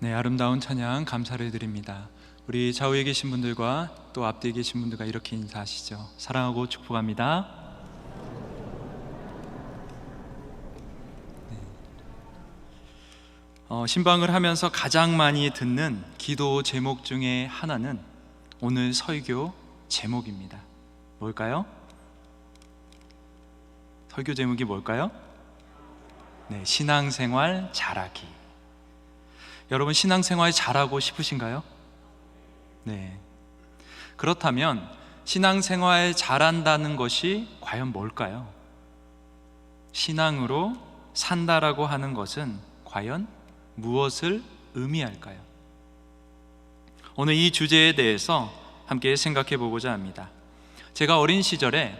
네, 아름다운 찬양 감사를 드립니다. 우리 좌우에 계신 분들과 또 앞뒤에 계신 분들과 이렇게 인사하시죠. 사랑하고 축복합니다. 신방을 하면서 가장 많이 듣는 기도 제목 중에 하나는 오늘 설교 제목입니다. 뭘까요? 설교 제목이 뭘까요? 네, 신앙생활 잘하기. 여러분, 신앙생활 잘하고 싶으신가요? 네. 그렇다면 신앙생활 잘한다는 것이 과연 뭘까요? 신앙으로 산다라고 하는 것은 과연 무엇을 의미할까요? 오늘 이 주제에 대해서 함께 생각해 보고자 합니다. 제가 어린 시절에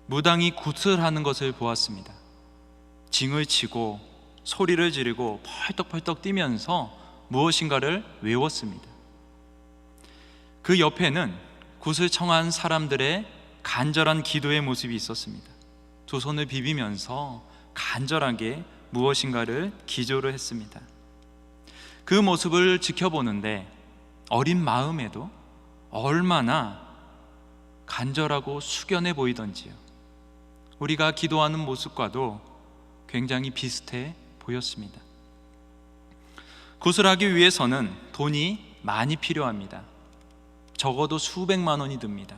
무당이 굿을 하는 것을 보았습니다. 징을 치고 소리를 지르고 펄떡펄떡 뛰면서 무엇인가를 외웠습니다. 그 옆에는 굿을 청한 사람들의 간절한 기도의 모습이 있었습니다. 두 손을 비비면서 간절하게 무엇인가를 기도를 했습니다. 그 모습을 지켜보는데 어린 마음에도 얼마나 간절하고 숙연해 보이던지요. 우리가 기도하는 모습과도 굉장히 비슷해 보였습니다. 굿을 하기 위해서는 돈이 많이 필요합니다. 적어도 수백만 원이 듭니다.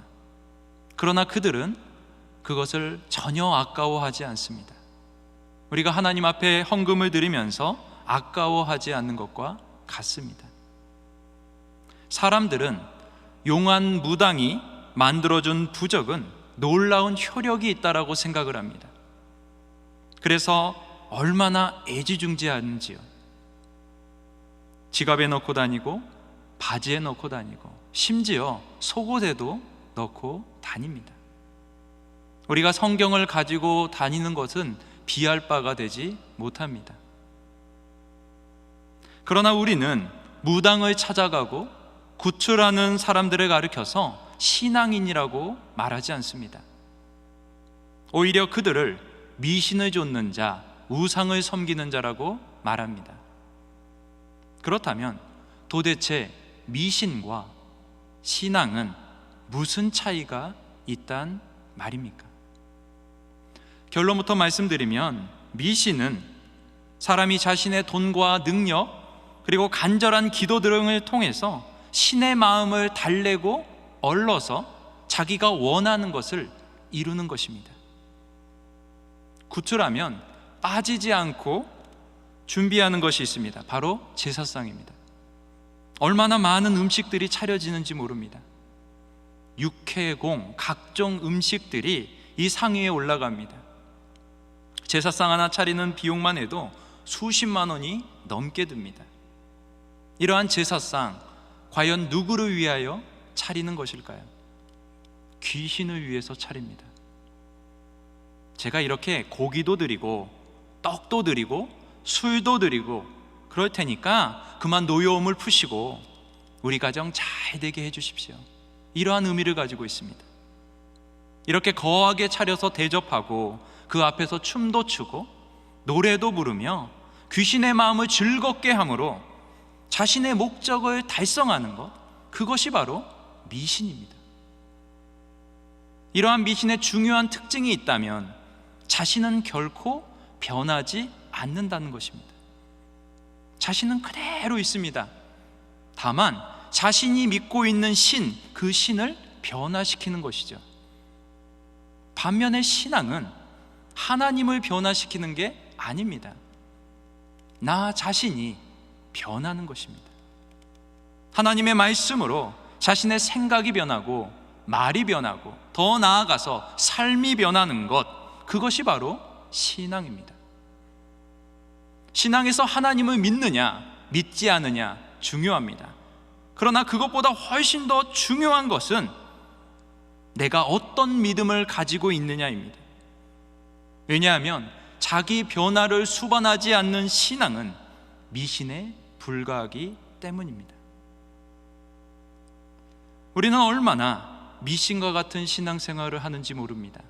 그러나 그들은 그것을 전혀 아까워하지 않습니다. 우리가 하나님 앞에 헌금을 드리면서 아까워하지 않는 것과 같습니다. 사람들은 용한 무당이 만들어준 부적은 놀라운 효력이 있다라고 생각을 합니다. 그래서 얼마나 애지중지하는지요. 지갑에 넣고 다니고 바지에 넣고 다니고 심지어 속옷에도 넣고 다닙니다. 우리가 성경을 가지고 다니는 것은 비할 바가 되지 못합니다. 그러나 우리는 무당을 찾아가고 구출하는 사람들을 가리켜서 신앙인이라고 말하지 않습니다. 오히려 그들을 미신을 좇는 자, 우상을 섬기는 자라고 말합니다. 그렇다면 도대체 미신과 신앙은 무슨 차이가 있단 말입니까? 결론부터 말씀드리면 미신은 사람이 자신의 돈과 능력 그리고 간절한 기도 등을 통해서 신의 마음을 달래고 얼러서 자기가 원하는 것을 이루는 것입니다. 구출하면 빠지지 않고 준비하는 것이 있습니다. 바로 제사상입니다. 얼마나 많은 음식들이 차려지는지 모릅니다. 육회공, 각종 음식들이 이 상 위에 올라갑니다. 제사상 하나 차리는 비용만 해도 수십만 원이 넘게 듭니다. 이러한 제사상, 과연 누구를 위하여 차리는 것일까요? 귀신을 위해서 차립니다. 제가 이렇게 고기도 드리고 떡도 드리고 술도 드리고 그럴 테니까 그만 노여움을 푸시고 우리 가정 잘 되게 해주십시오. 이러한 의미를 가지고 있습니다. 이렇게 거하게 차려서 대접하고 그 앞에서 춤도 추고 노래도 부르며 귀신의 마음을 즐겁게 함으로 자신의 목적을 달성하는 것, 그것이 바로 미신입니다. 이러한 미신의 중요한 특징이 있다면 자신은 결코 변하지 않는다는 것입니다. 자신은 그대로 있습니다. 다만 자신이 믿고 있는 신, 그 신을 변화시키는 것이죠. 반면에 신앙은 하나님을 변화시키는 게 아닙니다. 나 자신이 변하는 것입니다. 하나님의 말씀으로 자신의 생각이 변하고 말이 변하고 더 나아가서 삶이 변하는 것, 그것이 바로 신앙입니다. 신앙에서 하나님을 믿느냐 믿지 않느냐 중요합니다. 그러나 그것보다 훨씬 더 중요한 것은 내가 어떤 믿음을 가지고 있느냐입니다. 왜냐하면 자기 변화를 수반하지 않는 신앙은 미신에 불과하기 때문입니다. 우리는 얼마나 미신과 같은 신앙생활을 하는지 모릅니다.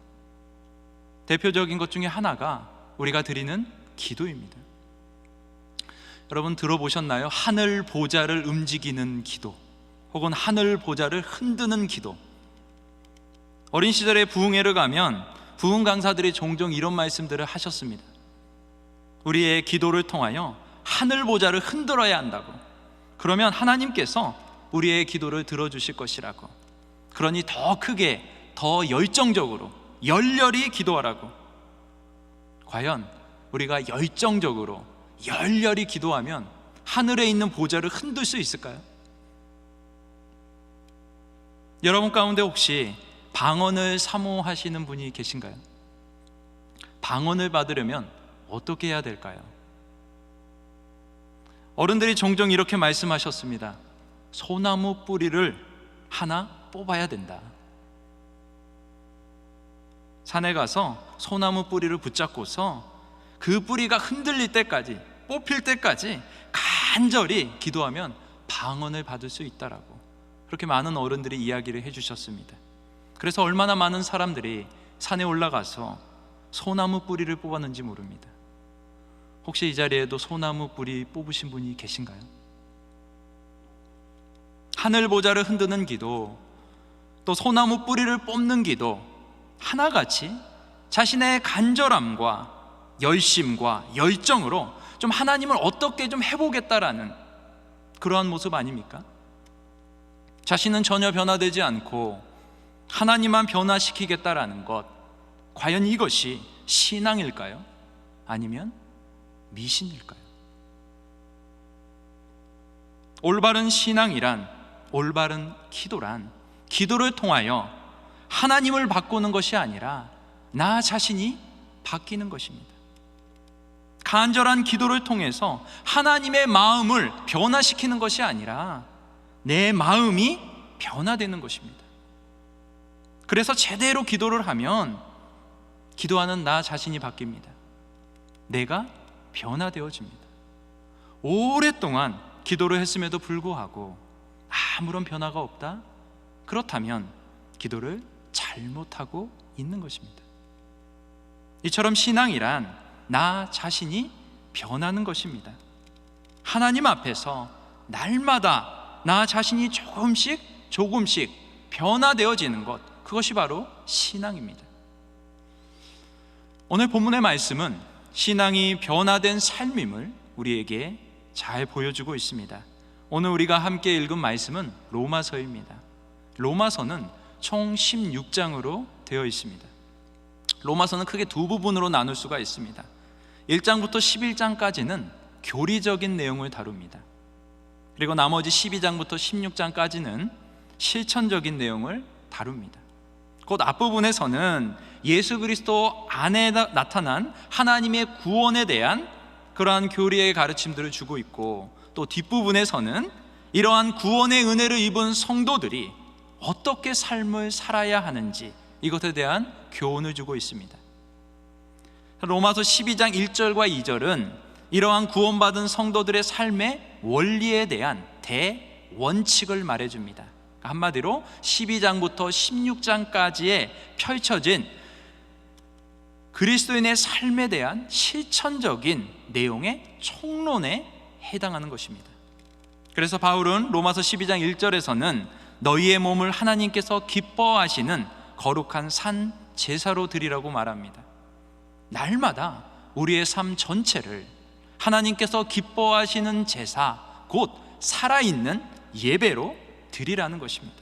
대표적인 것 중에 하나가 우리가 드리는 기도입니다. 여러분 들어보셨나요? 하늘 보좌를 움직이는 기도, 혹은 하늘 보좌를 흔드는 기도. 어린 시절에 부흥회를 가면 부흥 강사들이 종종 이런 말씀들을 하셨습니다. 우리의 기도를 통하여 하늘 보좌를 흔들어야 한다고. 그러면 하나님께서 우리의 기도를 들어주실 것이라고. 그러니 더 크게, 더 열정적으로, 열렬히 기도하라고. 과연 우리가 열정적으로, 열렬히 기도하면 하늘에 있는 보좌를 흔들 수 있을까요? 여러분 가운데 혹시 방언을 사모하시는 분이 계신가요? 방언을 받으려면 어떻게 해야 될까요? 어른들이 종종 이렇게 말씀하셨습니다. 소나무 뿌리를 하나 뽑아야 된다. 산에 가서 소나무 뿌리를 붙잡고서 그 뿌리가 흔들릴 때까지, 뽑힐 때까지 간절히 기도하면 방언을 받을 수 있다라고, 그렇게 많은 어른들이 이야기를 해주셨습니다. 그래서 얼마나 많은 사람들이 산에 올라가서 소나무 뿌리를 뽑았는지 모릅니다. 혹시 이 자리에도 소나무 뿌리 뽑으신 분이 계신가요? 하늘 보좌를 흔드는 기도, 또 소나무 뿌리를 뽑는 기도, 하나같이 자신의 간절함과 열심과 열정으로 좀 하나님을 어떻게 좀 해보겠다라는 그러한 모습 아닙니까? 자신은 전혀 변화되지 않고 하나님만 변화시키겠다라는 것, 과연 이것이 신앙일까요? 아니면 미신일까요? 올바른 신앙이란, 올바른 기도란, 기도를 통하여 하나님을 바꾸는 것이 아니라 나 자신이 바뀌는 것입니다. 간절한 기도를 통해서 하나님의 마음을 변화시키는 것이 아니라 내 마음이 변화되는 것입니다. 그래서 제대로 기도를 하면 기도하는 나 자신이 바뀝니다. 내가 변화되어집니다. 오랫동안 기도를 했음에도 불구하고 아무런 변화가 없다? 그렇다면 기도를 잘못하고 있는 것입니다. 이처럼 신앙이란 나 자신이 변하는 것입니다. 하나님 앞에서 날마다 나 자신이 조금씩 변화되어지는 것, 그것이 바로 신앙입니다. 오늘 본문의 말씀은 신앙이 변화된 삶임을 우리에게 잘 보여주고 있습니다. 오늘 우리가 함께 읽은 말씀은 로마서입니다. 로마서는 총 16장으로 되어 있습니다. 로마서는 크게 두 부분으로 나눌 수가 있습니다. 1장부터 11장까지는 교리적인 내용을 다룹니다. 그리고 나머지 12장부터 16장까지는 실천적인 내용을 다룹니다. 곧 앞부분에서는 예수 그리스도 안에 나타난 하나님의 구원에 대한 그러한 교리의 가르침들을 주고 있고, 또 뒷부분에서는 이러한 구원의 은혜를 입은 성도들이 어떻게 삶을 살아야 하는지, 이것에 대한 교훈을 주고 있습니다. 로마서 12장 1절과 2절은 이러한 구원받은 성도들의 삶의 원리에 대한 대원칙을 말해줍니다. 한마디로 12장부터 16장까지에 펼쳐진 그리스도인의 삶에 대한 실천적인 내용의 총론에 해당하는 것입니다. 그래서 바울은 로마서 12장 1절에서는 너희의 몸을 하나님께서 기뻐하시는 거룩한 산 제사로 드리라고 말합니다. 날마다 우리의 삶 전체를 하나님께서 기뻐하시는 제사, 곧 살아있는 예배로 드리라는 것입니다.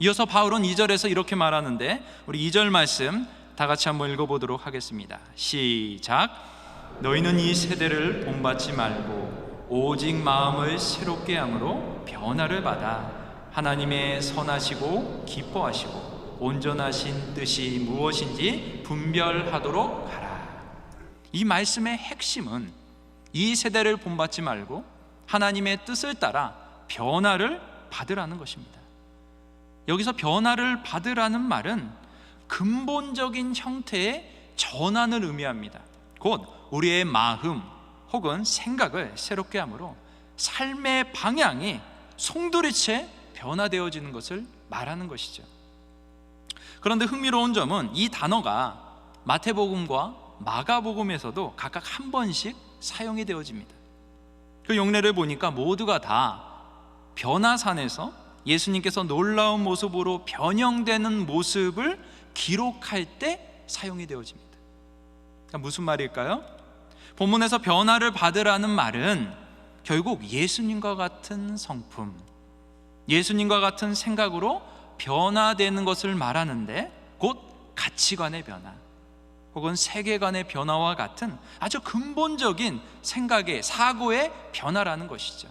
이어서 바울은 2절에서 이렇게 말하는데, 우리 2절 말씀 다 같이 한번 읽어보도록 하겠습니다. 시작. 너희는 이 세대를 본받지 말고 오직 마음을 새롭게 함으로 변화를 받아 하나님의 선하시고 기뻐하시고 온전하신 뜻이 무엇인지 분별하도록 하라. 이 말씀의 핵심은 이 세대를 본받지 말고 하나님의 뜻을 따라 변화를 받으라는 것입니다. 여기서 변화를 받으라는 말은 근본적인 형태의 전환을 의미합니다. 곧 우리의 마음 혹은 생각을 새롭게 함으로 삶의 방향이 송두리째 변화되어지는 것을 말하는 것이죠. 그런데 흥미로운 점은 이 단어가 마태복음과 마가복음에서도 각각 한 번씩 사용이 되어집니다. 그 용례를 보니까 모두가 다 변화산에서 예수님께서 놀라운 모습으로 변형되는 모습을 기록할 때 사용이 되어집니다. 그러니까 무슨 말일까요? 본문에서 변화를 받으라는 말은 결국 예수님과 같은 성품, 예수님과 같은 생각으로 변화되는 것을 말하는데, 곧 가치관의 변화 혹은 세계관의 변화와 같은 아주 근본적인 생각의, 사고의 변화라는 것이죠.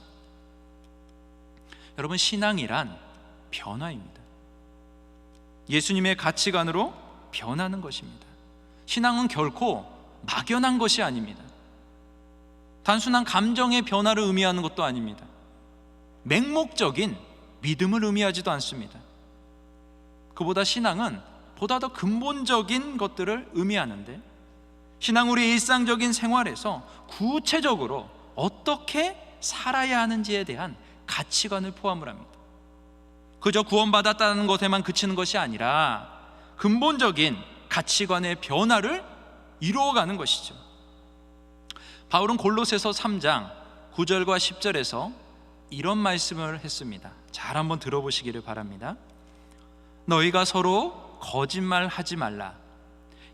여러분, 신앙이란 변화입니다. 예수님의 가치관으로 변하는 것입니다. 신앙은 결코 막연한 것이 아닙니다. 단순한 감정의 변화를 의미하는 것도 아닙니다. 맹목적인 믿음을 의미하지도 않습니다. 그보다 신앙은 보다 더 근본적인 것들을 의미하는데, 신앙은 우리 일상적인 생활에서 구체적으로 어떻게 살아야 하는지에 대한 가치관을 포함을 합니다. 그저 구원받았다는 것에만 그치는 것이 아니라 근본적인 가치관의 변화를 이루어가는 것이죠. 바울은 골로새서 3장 9절과 10절에서 이런 말씀을 했습니다. 잘 한번 들어보시기를 바랍니다. 너희가 서로 거짓말하지 말라.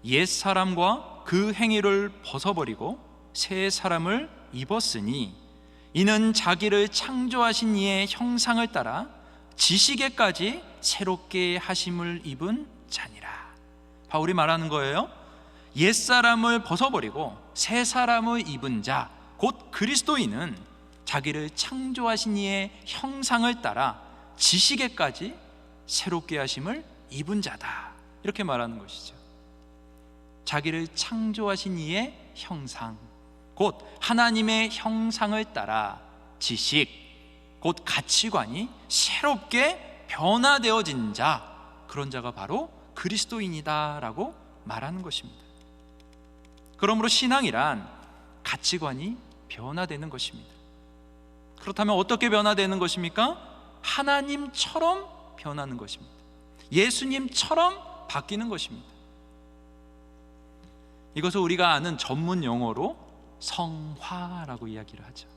옛 사람과 그 행위를 벗어버리고 새 사람을 입었으니 이는 자기를 창조하신 이의 형상을 따라 지식에까지 새롭게 하심을 입은 자니라. 바울이 말하는 거예요. 옛 사람을 벗어버리고 새 사람을 입은 자, 곧 그리스도인은 자기를 창조하신 이의 형상을 따라 지식에까지 새롭게 하심을 입은 자다, 이렇게 말하는 것이죠. 자기를 창조하신 이의 형상, 곧 하나님의 형상을 따라 지식, 곧 가치관이 새롭게 변화되어진 자, 그런 자가 바로 그리스도인이다라고 말하는 것입니다. 그러므로 신앙이란 가치관이 변화되는 것입니다. 그렇다면 어떻게 변화되는 것입니까? 하나님처럼 변하는 것입니다. 예수님처럼 바뀌는 것입니다. 이것을 우리가 아는 전문 용어로 성화라고 이야기를 하죠.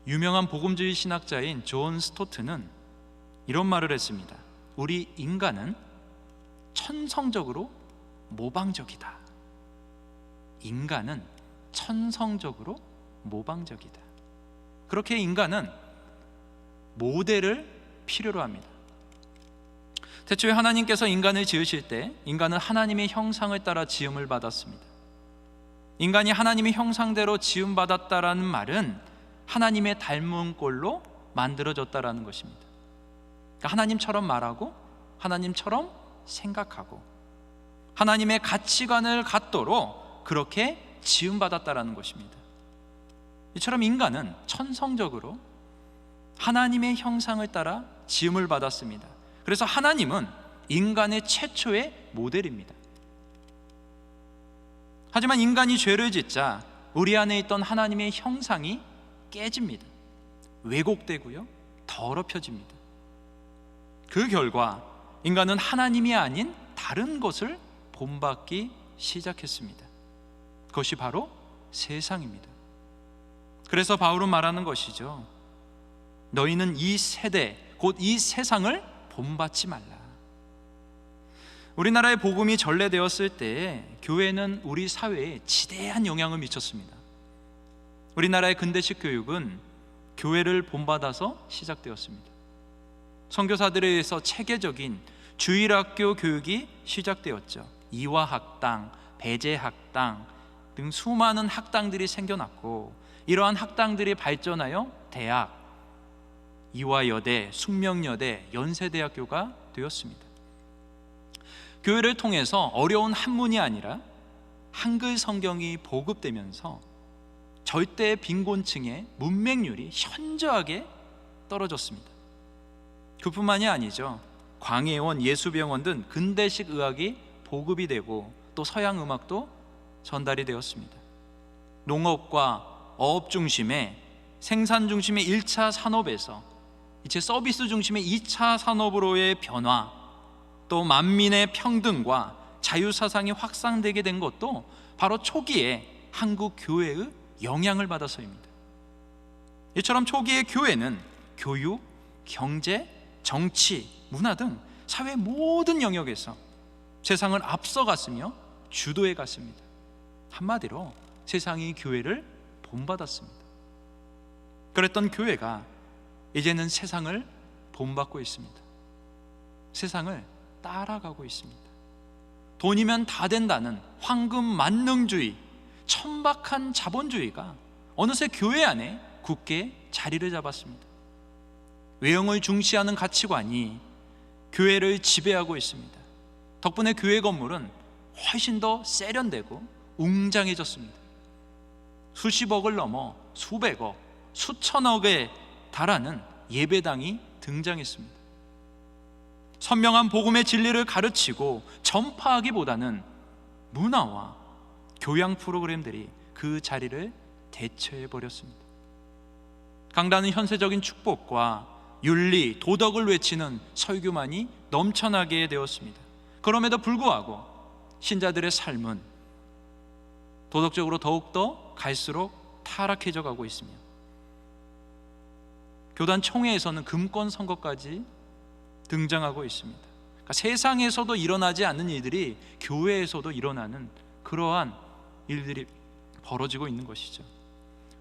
유명한 복음주의 신학자인 존 스토트는 이런 말을 했습니다. 우리 인간은 천성적으로 모방적이다. 인간은 천성적으로 모방적이다. 그렇게 인간은 모델을 필요로 합니다. 태초에 하나님께서 인간을 지으실 때 인간은 하나님의 형상을 따라 지음을 받았습니다. 인간이 하나님의 형상대로 지음받았다라는 말은 하나님의 닮은 꼴로 만들어졌다라는 것입니다. 그러니까 하나님처럼 말하고 하나님처럼 생각하고 하나님의 가치관을 갖도록 그렇게 지음받았다라는 것입니다. 이처럼 인간은 천성적으로 하나님의 형상을 따라 지음을 받았습니다. 그래서 하나님은 인간의 최초의 모델입니다. 하지만 인간이 죄를 짓자 우리 안에 있던 하나님의 형상이 깨집니다. 왜곡되고요, 더럽혀집니다. 그 결과 인간은 하나님이 아닌 다른 것을 본받기 시작했습니다. 그것이 바로 세상입니다. 그래서 바울은 말하는 것이죠. 너희는 이 세대, 곧 이 세상을 본받지 말라. 우리나라의 복음이 전래되었을 때 교회는 우리 사회에 지대한 영향을 미쳤습니다. 우리나라의 근대식 교육은 교회를 본받아서 시작되었습니다. 선교사들에 의해서 체계적인 주일학교 교육이 시작되었죠. 이화학당, 배제학당 등 수많은 학당들이 생겨났고, 이러한 학당들이 발전하여 대학, 이화여대, 숙명여대, 연세대학교가 되었습니다. 교회를 통해서 어려운 한문이 아니라 한글 성경이 보급되면서 절대 빈곤층의 문맹률이 현저하게 떨어졌습니다. 그뿐만이 아니죠. 광해원, 예수병원 등 근대식 의학이 보급이 되고 또 서양 음악도 전달이 되었습니다. 농업과 어업 중심의 생산 중심의 1차 산업에서 이제 서비스 중심의 2차 산업으로의 변화, 또 만민의 평등과 자유사상이 확산되게 된 것도 바로 초기에 한국 교회의 영향을 받아서입니다. 이처럼 초기의 교회는 교육, 경제, 정치, 문화 등 사회 모든 영역에서 세상을 앞서갔으며 주도해 갔습니다. 한마디로 세상이 교회를 본받았습니다. 그랬던 교회가 이제는 세상을 본받고 있습니다. 세상을 따라가고 있습니다. 돈이면 다 된다는 황금 만능주의, 천박한 자본주의가 어느새 교회 안에 굳게 자리를 잡았습니다. 외형을 중시하는 가치관이 교회를 지배하고 있습니다. 덕분에 교회 건물은 훨씬 더 세련되고 웅장해졌습니다. 수십억을 넘어 수백억, 수천억에 달하는 예배당이 등장했습니다. 선명한 복음의 진리를 가르치고 전파하기보다는 문화와 교양 프로그램들이 그 자리를 대체해버렸습니다. 강단은 현세적인 축복과 윤리, 도덕을 외치는 설교만이 넘쳐나게 되었습니다. 그럼에도 불구하고 신자들의 삶은 도덕적으로 더욱더 갈수록 타락해져 가고 있으며 교단 총회에서는 금권 선거까지 등장하고 있습니다. 그러니까 세상에서도 일어나지 않는 일들이 교회에서도 일어나는 그러한 일들이 벌어지고 있는 것이죠.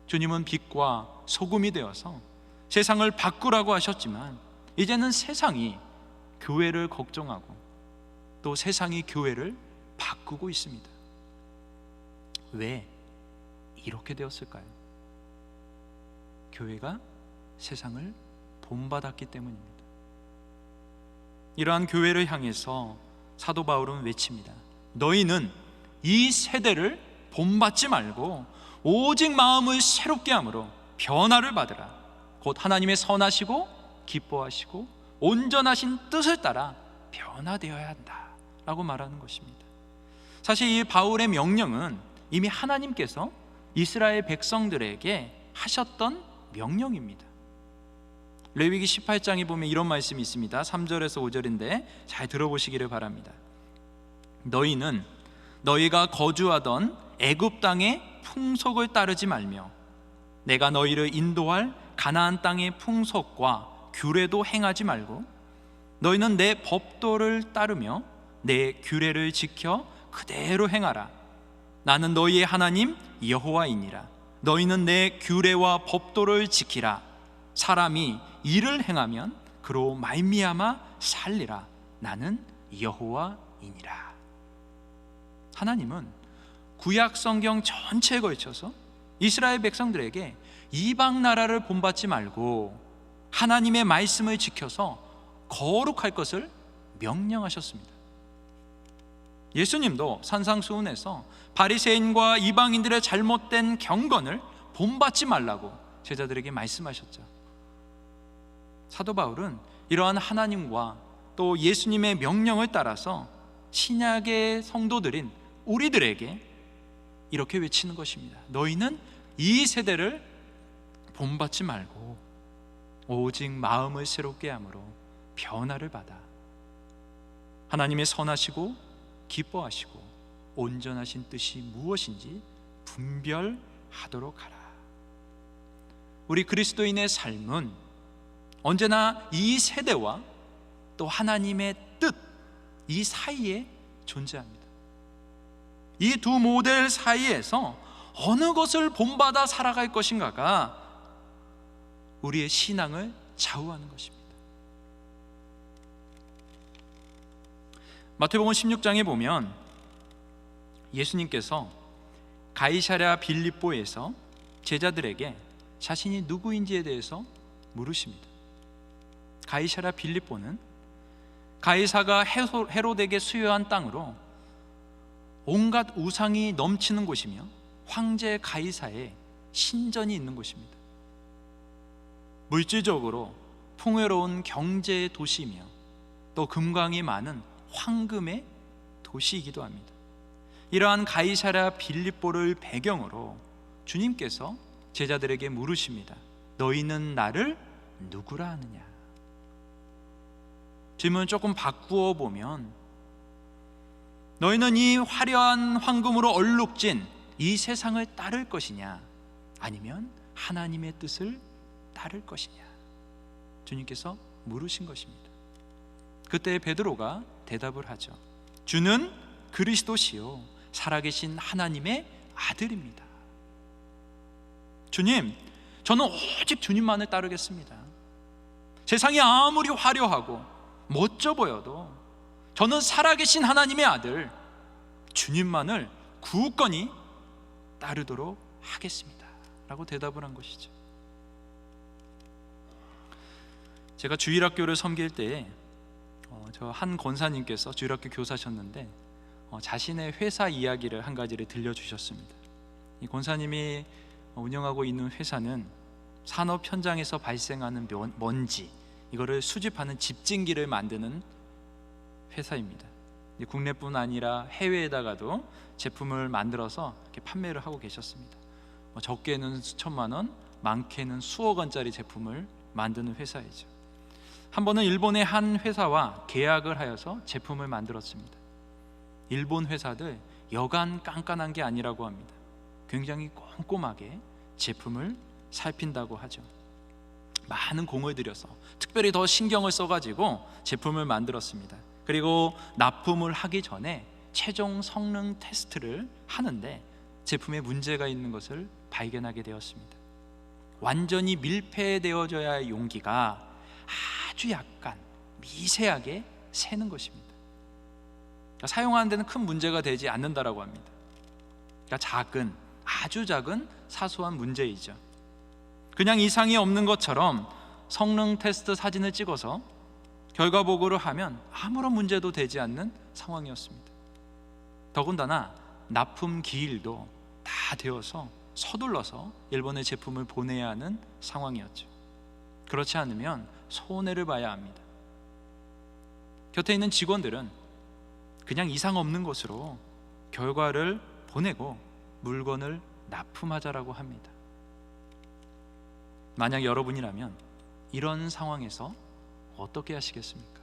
주님은 빛과 소금이 되어서 세상을 바꾸라고 하셨지만 이제는 세상이 교회를 걱정하고 또 세상이 교회를 바꾸고 있습니다. 왜 이렇게 되었을까요? 교회가 세상을 본받았기 때문입니다. 이러한 교회를 향해서 사도 바울은 외칩니다. 너희는 이 세대를 본받지 말고 오직 마음을 새롭게 함으로 변화를 받으라. 곧 하나님의 선하시고 기뻐하시고 온전하신 뜻을 따라 변화되어야 한다 라고 말하는 것입니다. 사실 이 바울의 명령은 이미 하나님께서 이스라엘 백성들에게 하셨던 명령입니다. 레위기 18장에 보면 이런 말씀이 있습니다. 3절에서 5절인데 잘 들어보시기를 바랍니다. 너희는 너희가 거주하던 애굽 땅의 풍속을 따르지 말며 내가 너희를 인도할 가나안 땅의 풍속과 규례도 행하지 말고 너희는 내 법도를 따르며 내 규례를 지켜 그대로 행하라. 나는 너희의 하나님 여호와이니라. 너희는 내 규례와 법도를 지키라. 사람이 이를 행하면 그로 말미암아 살리라. 나는 여호와이니라. 하나님은 구약 성경 전체에 걸쳐서 이스라엘 백성들에게 이방 나라를 본받지 말고 하나님의 말씀을 지켜서 거룩할 것을 명령하셨습니다. 예수님도 산상수훈에서 바리새인과 이방인들의 잘못된 경건을 본받지 말라고 제자들에게 말씀하셨죠. 사도 바울은 이러한 하나님과 또 예수님의 명령을 따라서 신약의 성도들인 우리들에게 이렇게 외치는 것입니다. 너희는 이 세대를 본받지 말고 오직 마음을 새롭게 함으로 변화를 받아 하나님의 선하시고 기뻐하시고 온전하신 뜻이 무엇인지 분별하도록 하라. 우리 그리스도인의 삶은 언제나 이 세대와 또 하나님의 뜻, 이 사이에 존재합니다. 이 두 모델 사이에서 어느 것을 본받아 살아갈 것인가가 우리의 신앙을 좌우하는 것입니다. 마태복음 16장에 보면 예수님께서 가이사랴 빌립보에서 제자들에게 자신이 누구인지에 대해서 물으십니다. 가이사랴 빌립보는 가이사가 헤롯에게 수여한 땅으로 온갖 우상이 넘치는 곳이며 황제 가이사의 신전이 있는 곳입니다. 물질적으로 풍요로운 경제의 도시이며 또 금광이 많은 황금의 도시이기도 합니다. 이러한 가이사랴 빌립보를 배경으로 주님께서 제자들에게 물으십니다. 너희는 나를 누구라 하느냐? 질문을 조금 바꾸어 보면 너희는 이 화려한 황금으로 얼룩진 이 세상을 따를 것이냐, 아니면 하나님의 뜻을 따를 것이냐, 주님께서 물으신 것입니다. 그때 베드로가 대답을 하죠. 주는 그리스도시요 살아계신 하나님의 아들입니다. 주님, 저는 오직 주님만을 따르겠습니다. 세상이 아무리 화려하고 멋져 보여도 저는 살아계신 하나님의 아들 주님만을 굳건히 따르도록 하겠습니다 라고 대답을 한 것이죠. 제가 주일학교를 섬길 때 저 한 권사님께서 주일학교 교사셨는데 자신의 회사 이야기를 한 가지를 들려주셨습니다. 이 권사님이 운영하고 있는 회사는 산업 현장에서 발생하는 먼지, 이거를 수집하는 집진기를 만드는 회사입니다. 국내뿐 아니라 해외에다가도 제품을 만들어서 이렇게 판매를 하고 계셨습니다. 적게는 수천만 원, 많게는 수억 원짜리 제품을 만드는 회사이죠. 한 번은 일본의 한 회사와 계약을 하여서 제품을 만들었습니다. 일본 회사들 여간 깐깐한 게 아니라고 합니다. 굉장히 꼼꼼하게 제품을 살핀다고 하죠. 많은 공을 들여서 특별히 더 신경을 써가지고 제품을 만들었습니다. 그리고 납품을 하기 전에 최종 성능 테스트를 하는데 제품에 문제가 있는 것을 발견하게 되었습니다. 완전히 밀폐되어져야 할 용기가 아주 약간 미세하게 새는 것입니다. 그러니까 사용하는 데는 큰 문제가 되지 않는다라고 합니다. 그러니까 아주 작은 사소한 문제이죠. 그냥 이상이 없는 것처럼 성능 테스트 사진을 찍어서 결과 보고를 하면 아무런 문제도 되지 않는 상황이었습니다. 더군다나 납품 기일도 다 되어서 서둘러서 일본의 제품을 보내야 하는 상황이었죠. 그렇지 않으면 손해를 봐야 합니다. 곁에 있는 직원들은 그냥 이상 없는 것으로 결과를 보내고 물건을 납품하자라고 합니다. 만약 여러분이라면 이런 상황에서 어떻게 하시겠습니까?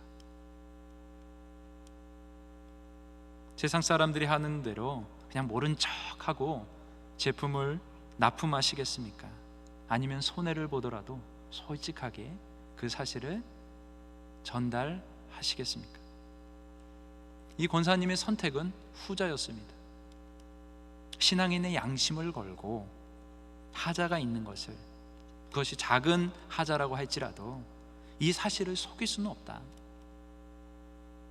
세상 사람들이 하는 대로 그냥 모른 척하고 제품을 납품하시겠습니까? 아니면 손해를 보더라도 솔직하게 그 사실을 전달하시겠습니까? 이 권사님의 선택은 후자였습니다. 신앙인의 양심을 걸고 하자가 있는 것을, 그것이 작은 하자라고 할지라도 이 사실을 속일 수는 없다.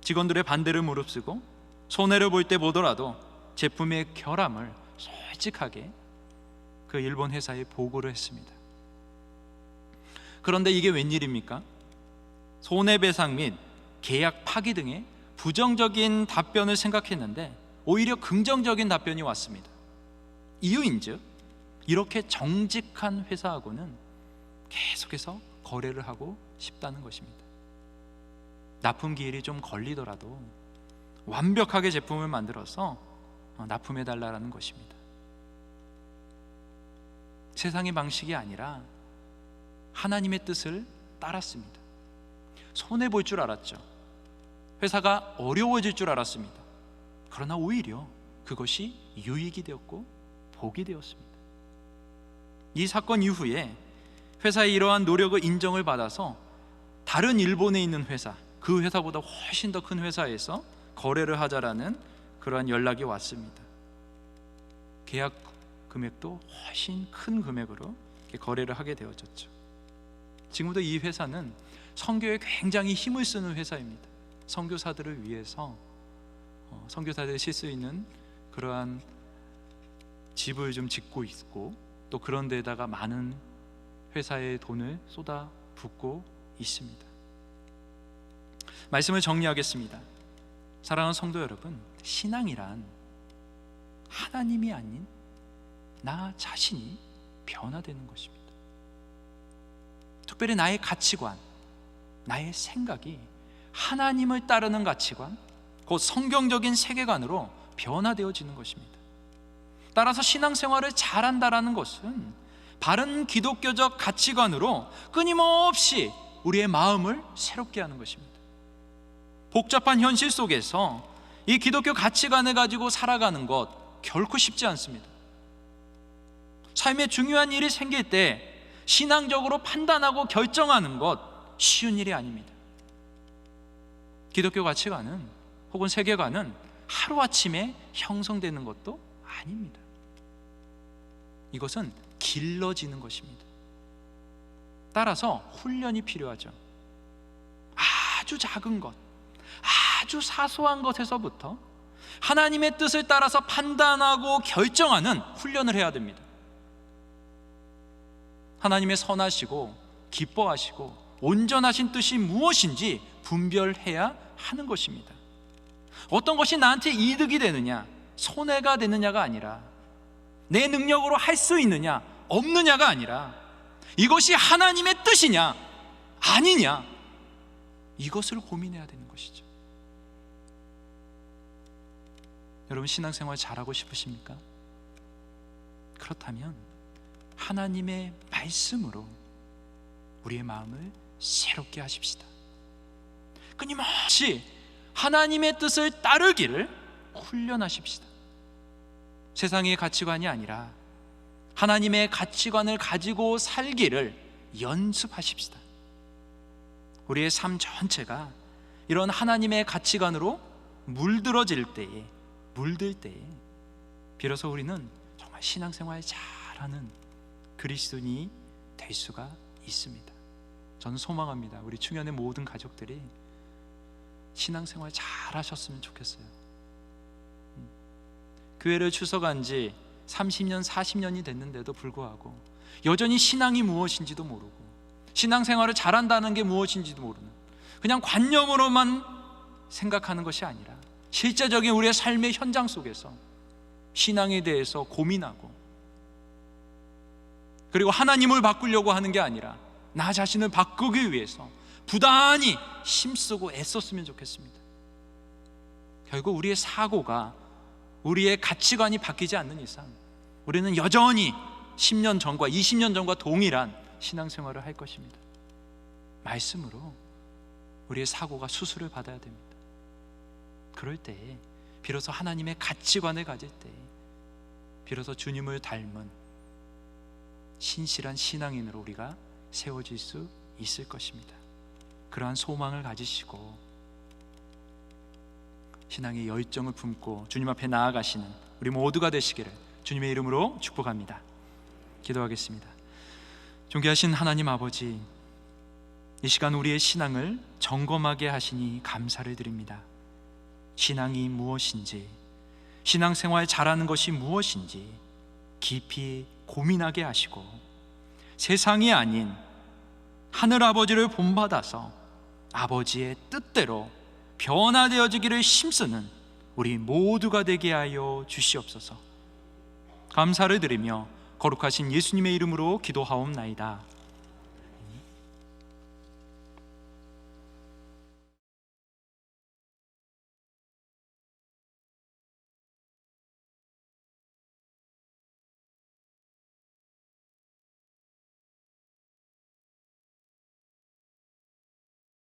직원들의 반대를 무릅쓰고 손해를 볼 때 보더라도 제품의 결함을 솔직하게 그 일본 회사에 보고를 했습니다. 그런데 이게 웬일입니까? 손해배상 및 계약 파기 등의 부정적인 답변을 생각했는데 오히려 긍정적인 답변이 왔습니다. 이유인즉 이렇게 정직한 회사하고는 계속해서 거래를 하고 싶다는 것입니다. 납품 기일이 좀 걸리더라도 완벽하게 제품을 만들어서 납품해달라는 것입니다. 세상의 방식이 아니라 하나님의 뜻을 따랐습니다. 손해볼 줄 알았죠. 회사가 어려워질 줄 알았습니다. 그러나 오히려 그것이 유익이 되었고 복이 되었습니다. 이 사건 이후에 회사의 이러한 노력을 인정을 받아서 다른 일본에 있는 회사, 그 회사보다 훨씬 더 큰 회사에서 거래를 하자라는 그러한 연락이 왔습니다. 계약 금액도 훨씬 큰 금액으로 거래를 하게 되어졌죠. 지금도 이 회사는 선교에 굉장히 힘을 쓰는 회사입니다. 선교사들을 위해서 선교사들이 쉴 수 있는 그러한 집을 좀 짓고 있고, 또 그런 데다가 많은 회사의 돈을 쏟아붓고 있습니다. 말씀을 정리하겠습니다. 사랑하는 성도 여러분, 신앙이란 하나님이 아닌 나 자신이 변화되는 것입니다. 특별히 나의 가치관, 나의 생각이 하나님을 따르는 가치관, 곧 성경적인 세계관으로 변화되어지는 것입니다. 따라서 신앙생활을 잘한다라는 것은 바른 기독교적 가치관으로 끊임없이 우리의 마음을 새롭게 하는 것입니다. 복잡한 현실 속에서 이 기독교 가치관을 가지고 살아가는 것 결코 쉽지 않습니다. 삶에 중요한 일이 생길 때 신앙적으로 판단하고 결정하는 것 쉬운 일이 아닙니다. 기독교 가치관은 혹은 세계관은 하루아침에 형성되는 것도 아닙니다. 이것은 길러지는 것입니다. 따라서 훈련이 필요하죠. 아주 작은 것, 아주 사소한 것에서부터 하나님의 뜻을 따라서 판단하고 결정하는 훈련을 해야 됩니다. 하나님의 선하시고 기뻐하시고 온전하신 뜻이 무엇인지 분별해야 하는 것입니다. 어떤 것이 나한테 이득이 되느냐, 손해가 되느냐가 아니라, 내 능력으로 할 수 있느냐 없느냐가 아니라, 이것이 하나님의 뜻이냐 아니냐, 이것을 고민해야 되는 것이죠. 여러분, 신앙생활 잘하고 싶으십니까? 그렇다면 하나님의 말씀으로 우리의 마음을 새롭게 하십시다. 끊임없이 하나님의 뜻을 따르기를 훈련하십시다. 세상의 가치관이 아니라 하나님의 가치관을 가지고 살기를 연습하십시다. 우리의 삶 전체가 이런 하나님의 가치관으로 물들 때에 비로소 우리는 정말 신앙생활 잘하는 그리스도인이 될 수가 있습니다. 저는 소망합니다. 우리 충현의 모든 가족들이 신앙생활 잘하셨으면 좋겠어요. 교회를 출석한 지 30년, 40년이 됐는데도 불구하고 여전히 신앙이 무엇인지도 모르고 신앙생활을 잘한다는 게 무엇인지도 모르는, 그냥 관념으로만 생각하는 것이 아니라 실제적인 우리의 삶의 현장 속에서 신앙에 대해서 고민하고, 그리고 하나님을 바꾸려고 하는 게 아니라 나 자신을 바꾸기 위해서 부단히 힘쓰고 애썼으면 좋겠습니다. 결국 우리의 사고가, 우리의 가치관이 바뀌지 않는 이상 우리는 여전히 10년 전과 20년 전과 동일한 신앙생활을 할 것입니다. 말씀으로 우리의 사고가 수술을 받아야 됩니다. 그럴 때에 비로소 하나님의 가치관을 가질 때에 비로소 주님을 닮은 신실한 신앙인으로 우리가 세워질 수 있을 것입니다. 그러한 소망을 가지시고 신앙의 열정을 품고 주님 앞에 나아가시는 우리 모두가 되시기를 주님의 이름으로 축복합니다. 기도하겠습니다. 존귀하신 하나님 아버지, 이 시간 우리의 신앙을 점검하게 하시니 감사를 드립니다. 신앙이 무엇인지, 신앙생활 잘하는 것이 무엇인지 깊이 고민하게 하시고, 세상이 아닌 하늘 아버지를 본받아서 아버지의 뜻대로 변화되어지기를 힘쓰는 우리 모두가 되게 하여 주시옵소서. 감사를 드리며 거룩하신 예수님의 이름으로 기도하옵나이다.